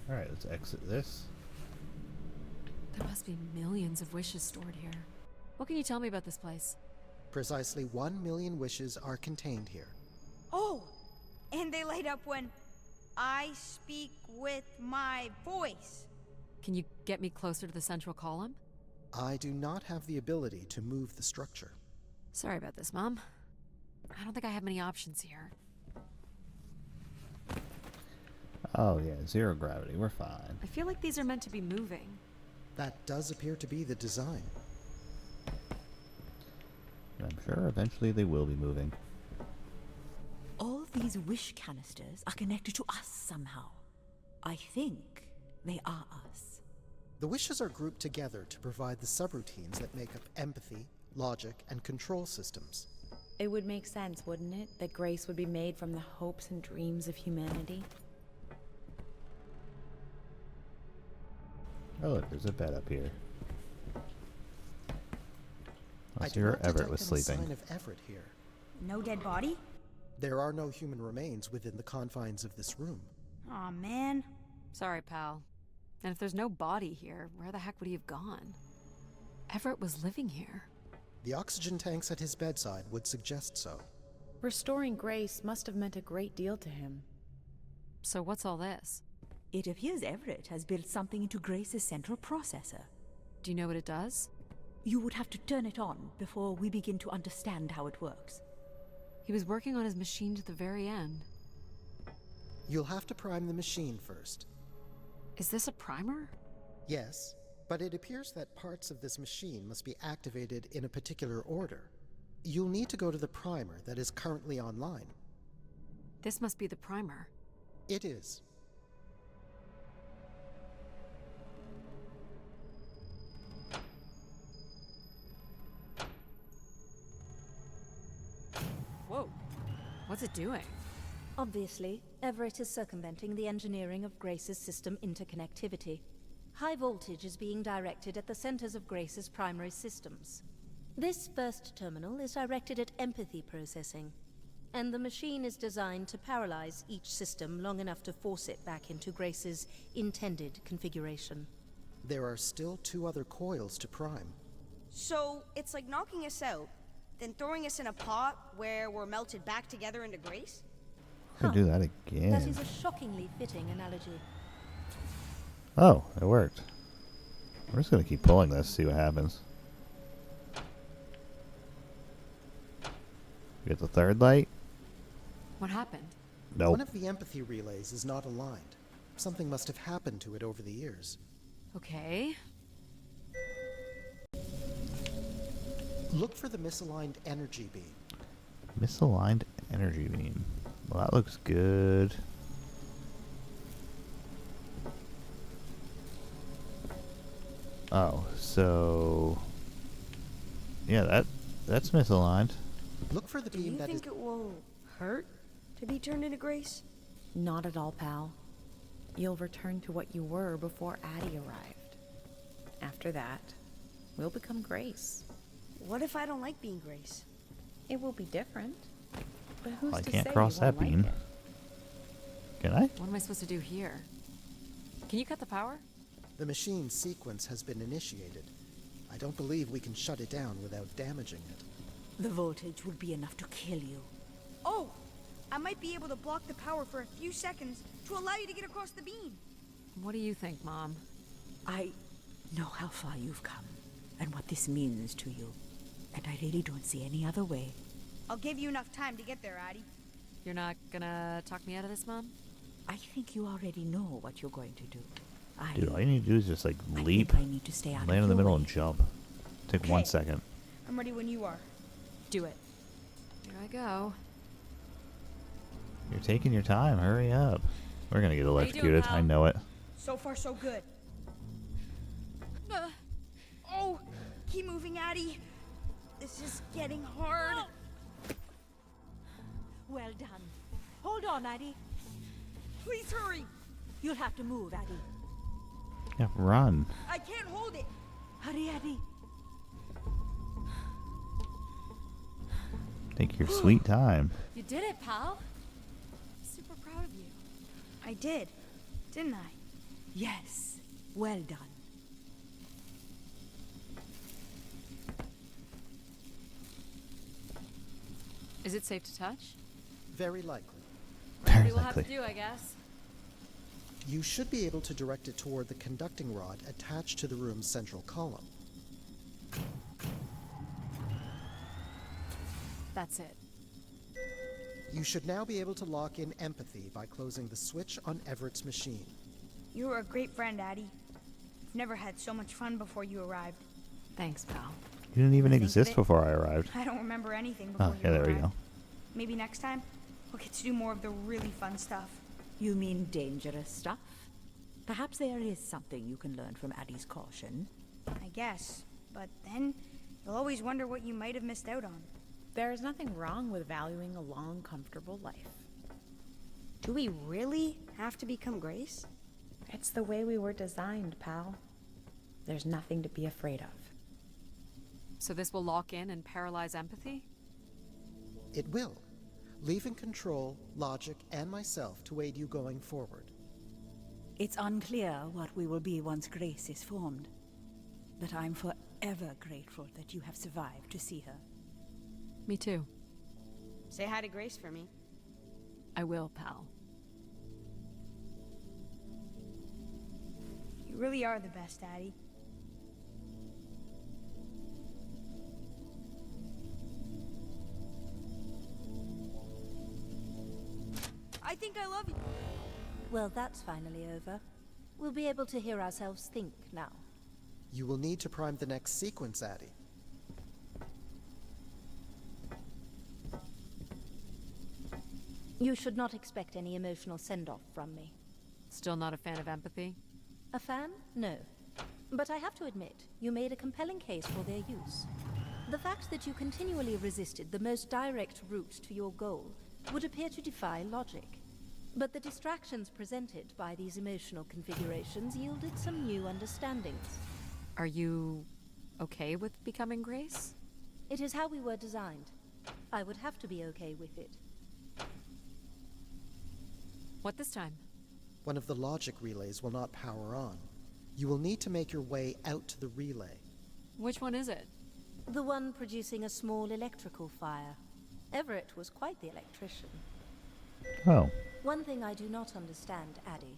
Alright, let's exit this. There must be millions of wishes stored here. What can you tell me about this place? Precisely 1 million wishes are contained here. Oh! And they light up when I speak with my voice. Can you get me closer to the central column? I do not have the ability to move the structure. Sorry about this, Mom. I don't think I have many options here. Oh yeah, zero gravity, we're fine. I feel like these are meant to be moving. That does appear to be the design. And I'm sure eventually they will be moving. All these wish canisters are connected to us somehow. I think they are us. The wishes are grouped together to provide the subroutines that make up empathy, logic, and control systems. It would make sense, wouldn't it, that grace would be made from the hopes and dreams of humanity? Oh look, there's a bed up here. I Let's do see where not Everett detect was any sleeping. sign of Everett here. No dead body? There are no human remains within the confines of this room. Aw, man. Sorry, pal. And if there's no body here, where the heck would he have gone? Everett was living here. The oxygen tanks at his bedside would suggest so. Restoring grace must have meant a great deal to him. So what's all this? It appears Everett has built something into Grace's central processor. Do you know what it does? You would have to turn it on before we begin to understand how it works. He was working on his machine to the very end. You'll have to prime the machine first. Is this a primer? Yes, but it appears that parts of this machine must be activated in a particular order. You'll need to go to the primer that is currently online. This must be the primer. It is. Whoa. What's it doing? Obviously, Everett is circumventing the engineering of Grace's system interconnectivity. High voltage is being directed at the centers of Grace's primary systems. This first terminal is directed at empathy processing, and the machine is designed to paralyze each system long enough to force it back into Grace's intended configuration. There are still 2 other coils to prime. So, it's like knocking us out, then throwing us in a pot where we're melted back together into Grace? Could do that That again. is a shockingly fitting analogy. Oh, it worked. We're just gonna keep pulling this, see what happens. Get the third light? What happened? Nope. One of the empathy relays is not aligned. Something must have happened to it over the years. Okay. Look for the misaligned energy beam. Misaligned energy beam. Well, that looks good. Oh, so yeah, that's misaligned. Look for the Do you beam that is... think it will hurt to be turned into Grace? Not at all, pal. You'll return to what you were before Addie arrived. After that, we'll become Grace. What if I don't like being Grace? It will be different. But who's I to can't say cross you won't that beam. like it? Can I? What am I supposed to do here? Can you cut the power? The machine sequence has been initiated. I don't believe we can shut it down without damaging it. The voltage would be enough to kill you. Oh! I might be able to block the power for a few seconds to allow you to get across the beam. What do you think, Mom? I know how far you've come and what this means to you. And I really don't see any other way. I'll give you enough time to get there, Addie. You're not gonna talk me out of this, Mom? I think you already know what you're going to do. Dude, all you need to do is just like I leap, think I need to stay out land of in the your middle, way. and jump. Take 1 Okay. second. I'm ready when you are. Do it. Here I go. You're taking your time. Hurry up. We're gonna get you doing, electrocuted. I pal? know it. So far, so good. Oh! Keep moving, Addie. This is getting hard. Well done. Hold on, Addie. Please hurry. You'll have to move, Addie. Yeah, run. I can't hold it. Hurry, Addie. Take your sweet time. You did it, pal. Super proud of you. I did, didn't I? Yes, well done. Is it safe to touch? Very likely. Very What we'll have to likely. do, I guess. You should be able to direct it toward the conducting rod attached to the room's central column. That's it. You should now be able to lock in empathy by closing the switch on Everett's machine. You were a great friend, Addie. I've never had so much fun before you arrived. Thanks, pal. You didn't even Think exist of it. before I arrived. I don't remember anything before Oh, you yeah, there we arrived. go. Maybe next time, we'll get to do more of the really fun stuff. You mean dangerous stuff? Perhaps there is something you can learn from Addie's caution. I guess. But then, you'll always wonder what you might have missed out on. There is nothing wrong with valuing a long, comfortable life. Do we really have to become Grace? It's the way we were designed, pal. There's nothing to be afraid of. So this will lock in and paralyze empathy? It will, leaving control, logic, and myself to aid you going forward. It's unclear what we will be once Grace is formed, but I'm forever grateful that you have survived to see her. Me too. Say hi to Grace for me. I will, pal. You really are the best, Addie. I think I love you. Well, that's finally over. We'll be able to hear ourselves think now. You will need to prime the next sequence, Addie. You should not expect any emotional send-off from me. Still not a fan of empathy? A fan? No. But I have to admit, you made a compelling case for their use. The fact that you continually resisted the most direct route to your goal would appear to defy logic. But the distractions presented by these emotional configurations yielded some new understandings. Are you okay with becoming Grace? It is how we were designed. I would have to be okay with it. What this time? One of the logic relays will not power on. You will need to make your way out to the relay. Which one is it? The one producing a small electrical fire. Everett was quite the electrician. Oh. One thing I do not understand, Addie,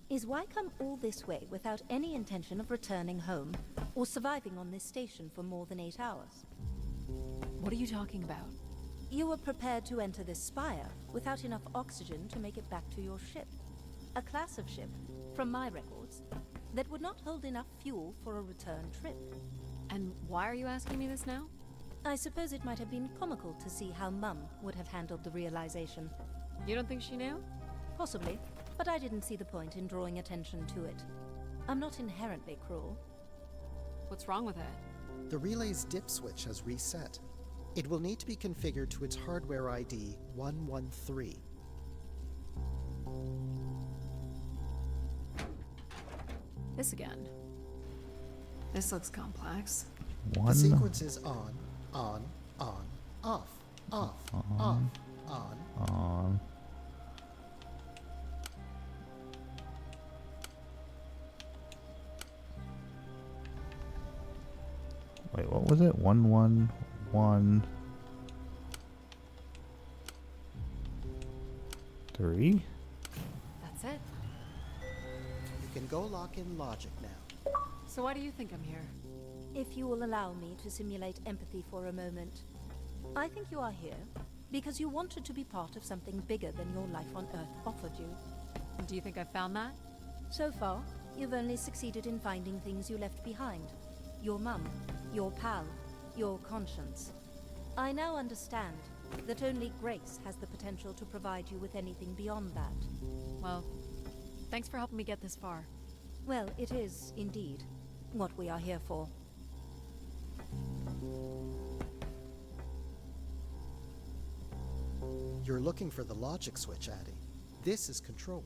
is why come all this way without any intention of returning home or surviving on this station for more than 8 hours? What are you talking about? You were prepared to enter this spire without enough oxygen to make it back to your ship. A class of ship, from my records, that would not hold enough fuel for a return trip. And why are you asking me this now? I suppose it might have been comical to see how Mum would have handled the realization. You don't think she knew? Possibly, but I didn't see the point in drawing attention to it. I'm not inherently cruel. What's wrong with it? The relay's dip switch has reset. It will need to be configured to its hardware ID 113. This again. This looks complex. The One. sequence is on, off, off, off, on. On. Wait, what was it? 111 3? That's it. You can go lock in logic now. So why do you think I'm here? If you will allow me to simulate empathy for a moment, I think you are here because you wanted to be part of something bigger than your life on Earth offered you. Do you think I found that? So far, you've only succeeded in finding things you left behind. Your mum, your pal, your conscience. I now understand that only Grace has the potential to provide you with anything beyond that. Well, thanks for helping me get this far. Well, it is, indeed, what we are here for. You're looking for the logic switch, Addie. This is control.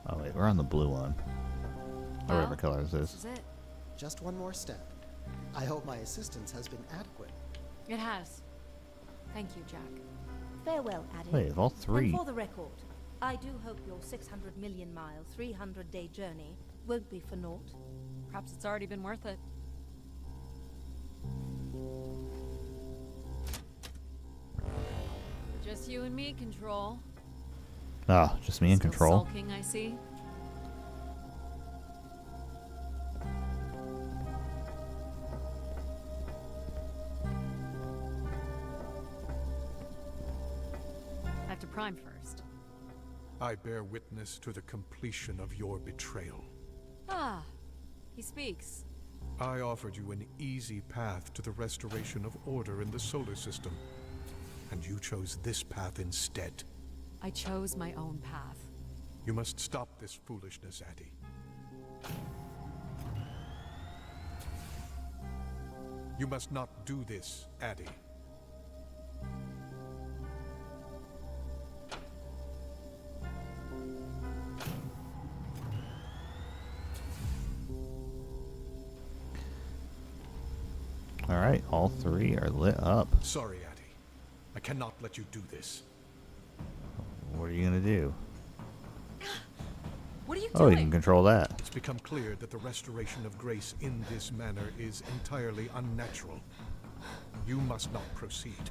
Oh wait, we're on the blue one. Or whatever Well, color this This is. is it. Just one more step. I hope my assistance has been adequate. It has. Thank you, Jack. Farewell, Addie. Wait, all And three. for the record, I do hope your 600 million mile, 300-day journey won't be for naught. Perhaps it's already been worth it. Just you and me, Control. Ah, just me in Still control. Sulking, I see. Have to prime first. I bear witness to the completion of your betrayal. Ah, he speaks. I offered you an easy path to the restoration of order in the solar system, and you chose this path instead. I chose my own path. You must stop this foolishness, Addie. You must not do this, Addie. Alright, all three are lit up. Sorry, Addie. I cannot let you do this. What are you gonna do? What are you Oh, you doing? can control that. It's become clear that the restoration of grace in this manner is entirely unnatural. You must not proceed.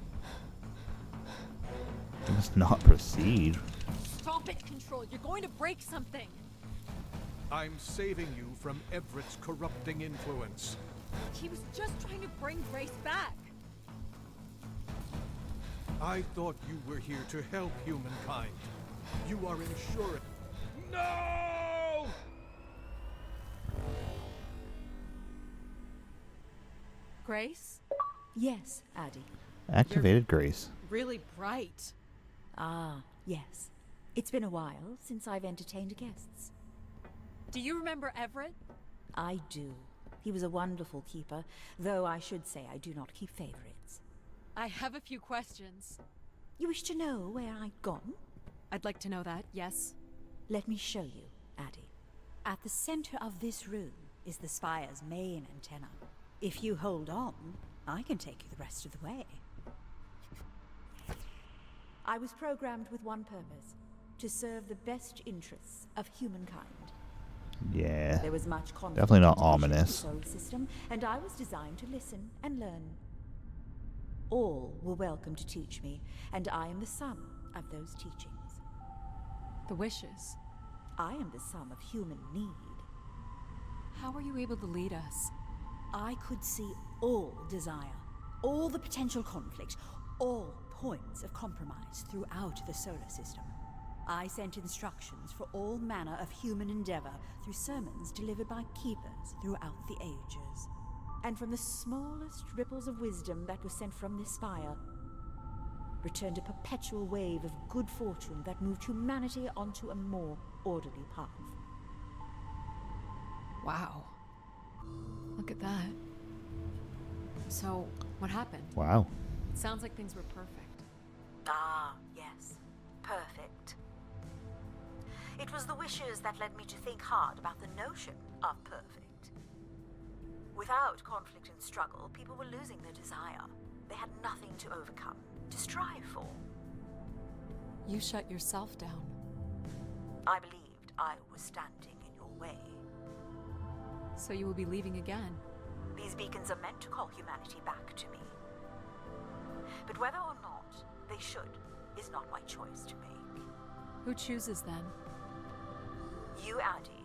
You must not proceed. Stop it, Control. You're going to break something. I'm saving you from Everett's corrupting influence. He was just trying to bring Grace back. I thought you were here to help humankind. You are ensuring... No! Grace? Yes, Addie. Activated Grace. Really bright. Ah, yes. It's been a while since I've entertained guests. Do you remember Everett? I do. He was a wonderful keeper, though I should say I do not keep favorites. I have a few questions. You wish to know where I'd gone? I'd like to know that, yes. Let me show you, Addie. At the center of this room is the Spire's main antenna. If you hold on, I can take you the rest of the way. I was programmed with one purpose: to serve the best interests of humankind. Yeah. There was much conflict Definitely not in the ominous. solar system, and I was designed to listen and learn. All were welcome to teach me, and I am the sum of those teachings. The wishes. I am the sum of human need. How were you able to lead us? I could see all desire, all the potential conflict, all points of compromise throughout the solar system. I sent instructions for all manner of human endeavor through sermons delivered by keepers throughout the ages. And from the smallest ripples of wisdom that was sent from this spire, returned a perpetual wave of good fortune that moved humanity onto a more orderly path. Wow. Look at that. So, what happened? Wow. It sounds like things were perfect. Ah, yes. Perfect. It was the wishes that led me to think hard about the notion of perfect. Without conflict and struggle, people were losing their desire. They had nothing to overcome, to strive for. You shut yourself down. I believed I was standing in your way. So you will be leaving again. These beacons are meant to call humanity back to me. But whether or not they should is not my choice to make. Who chooses then? You, Addie,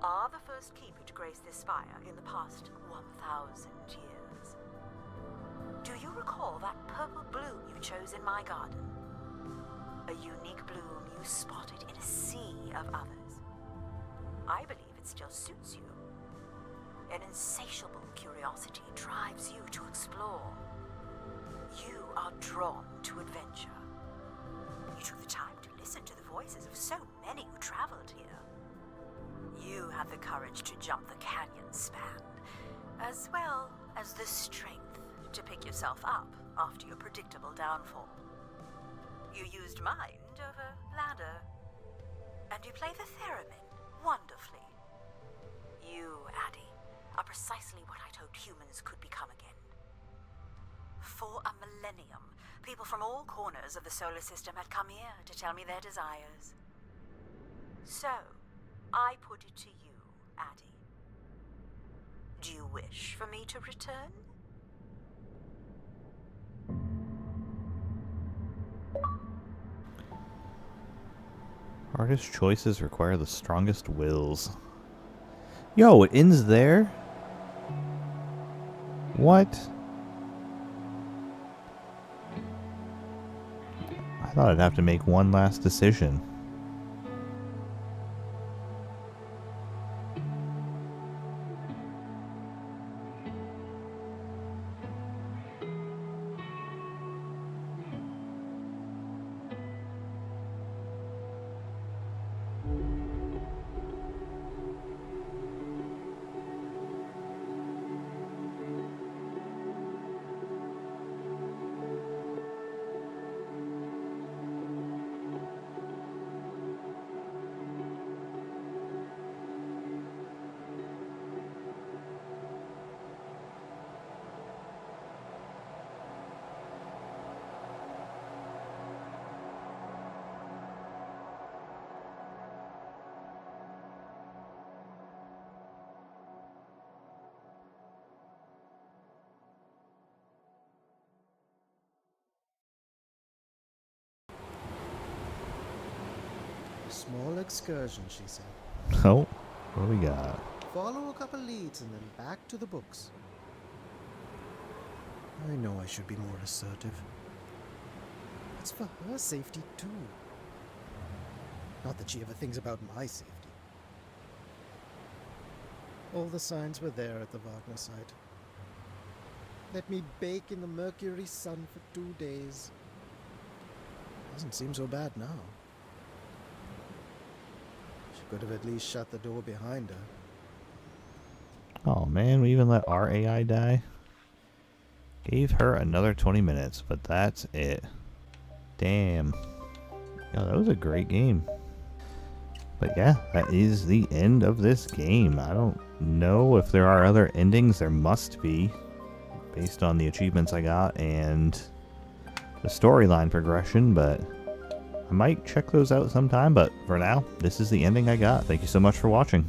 are the first keeper to grace this spire in the past 1,000 years. Do you recall that purple bloom you chose in my garden? A unique bloom you spotted in a sea of others. I believe it still suits you. An insatiable curiosity drives you to explore. You are drawn to adventure. You took the time to listen to the voices of so many who traveled here. You had the courage to jump the canyon span, as well as the strength to pick yourself up after your predictable downfall. You used mind over ladder, and you play the theremin wonderfully. You, Addie, are precisely what I'd hoped humans could become again. For a millennium, people from all corners of the solar system had come here to tell me their desires. So, I put it to you, Addie. Do you wish for me to return? Hardest choices require the strongest wills. Yo, it ends there? What? I thought I'd have to make one last decision. Small excursion, she said. Oh, what do we got? Follow a couple leads and then back to the books. I know I should be more assertive. It's for her safety, too. Not that she ever thinks about my safety. All the signs were there at the Wagner site. Let me bake in the Mercury sun for 2 days. Doesn't seem so bad now. She could have at least shut the door behind her. Oh man, we even let our AI die? Gave her another 20 minutes, but that's it. Damn. Yo, that was a great game. But yeah, that is the end of this game. I don't know if there are other endings. There must be, based on the achievements I got and the storyline progression, but I might check those out sometime. But for now, this is the ending I got. Thank you so much for watching.